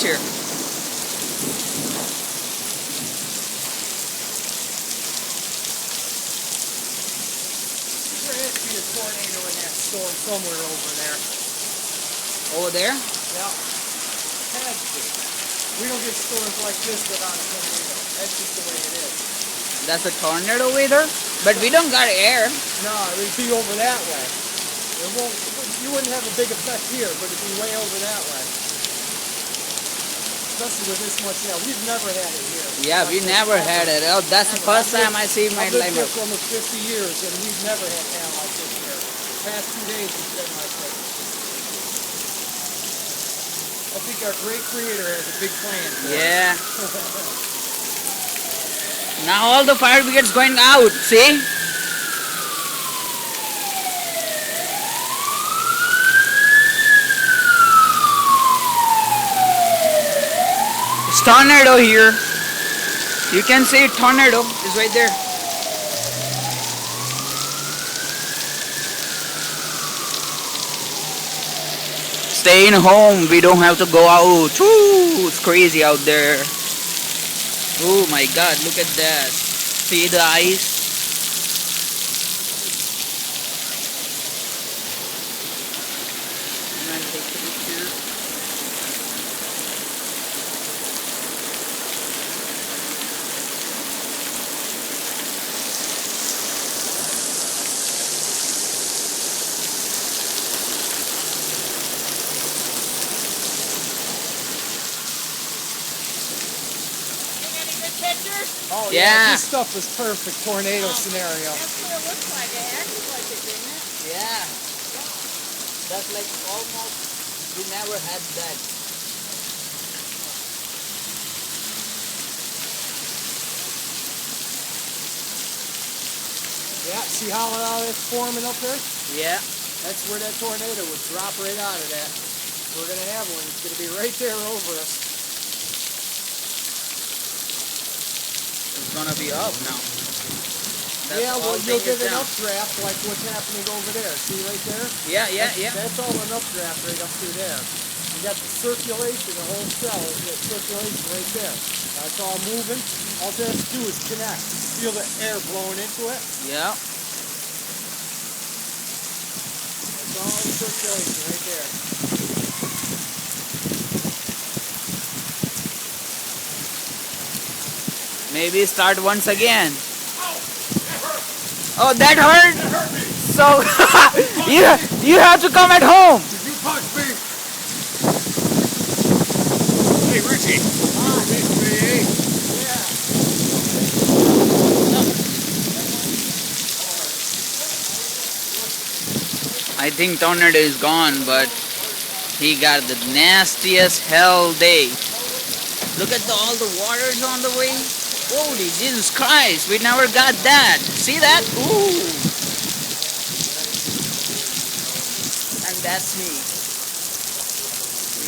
here. There has to be a tornado in that storm somewhere over there. Over there? Yeah. Has to. We don't get storms like this without a tornado. That's just the way it is. That's a tornado weather? But we don't got air. No, it would be over that way. It won't. You wouldn't have a big effect here, but it'd be way over that way. Especially with this much now. We've never had it here. Yeah, we never had it. Oh, that's the first time I see my life. I've lived here for almost 50 years, and we've never had hail like this here. The past 2 days it's been like this. I think our great creator has a big plan for us. Yeah. Now all the fire brigades going out, see? It's tornado here. You can see tornado is right there. Staying home, we don't have to go out. Woo, it's crazy out there. Oh my God, look at that. See the ice? I'm gonna take a picture. Oh Yeah. This stuff is perfect tornado scenario. That's what it looks like. It acted like it, didn't it? Yeah. That's like almost, we never had that. Yeah, see how it's forming up there? Yeah. That's where that tornado would drop right out of that. We're going to have one. It's going to be right there over us. It's gonna be up now. That's yeah, well, all you'll thing is get an down. updraft like what's happening over there. See right there? Yeah. That's all an updraft right up through there. You got the circulation, the whole cell, is that circulation right there. That's all moving. All it has to do is connect. Feel the air blowing into it. Yeah. That's all the circulation right there. Maybe start once again. Oh, Oh, that that hurt. hurt? That hurt me. So, you have to come at home. Did you punch me? Hey, Richie. I think tornado is gone, but he got the nastiest hell day. Look at all the waters on the way. Holy Jesus Christ, we never got that. See that? Ooh. And that's me.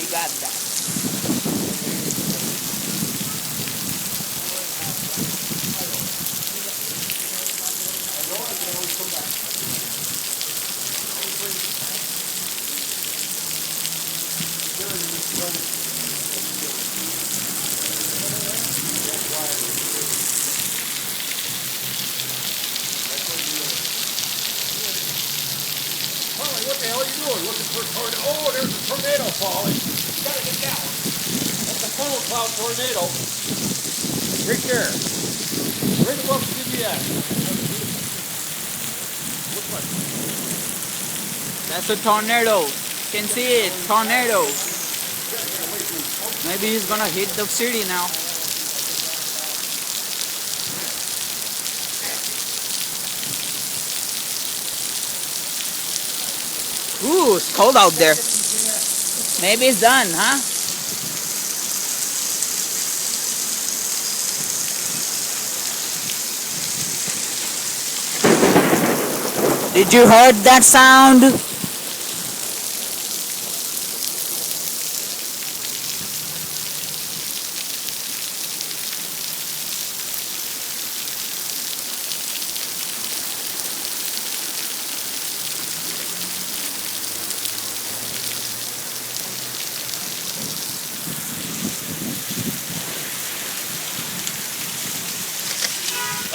We got that. What the hell are you doing? Looking for a tornado? Oh, there's a tornado falling. You gotta get that one. That's a funnel cloud tornado. Right there. Right above CBS. Looks like That's a tornado. You can see it. Tornado. Maybe he's gonna hit the city now. Ooh, it's cold out there. Maybe it's done, huh? Did you heard that sound?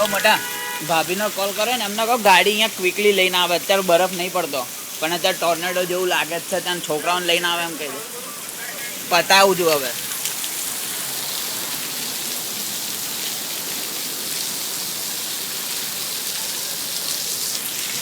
ઓ મોટા ભાભીનો call કરે ને એમને કહો ગાડી અહીંયા quickly લઈને આવે. અત્યારે બરફ નહીં પડતો પણ અત્યારે ટોર્નેડો જેવું લાગે જ છે. ત્યાં છોકરાઓને લઈને આવે એમ કહી દે. પતાવું છું હવે.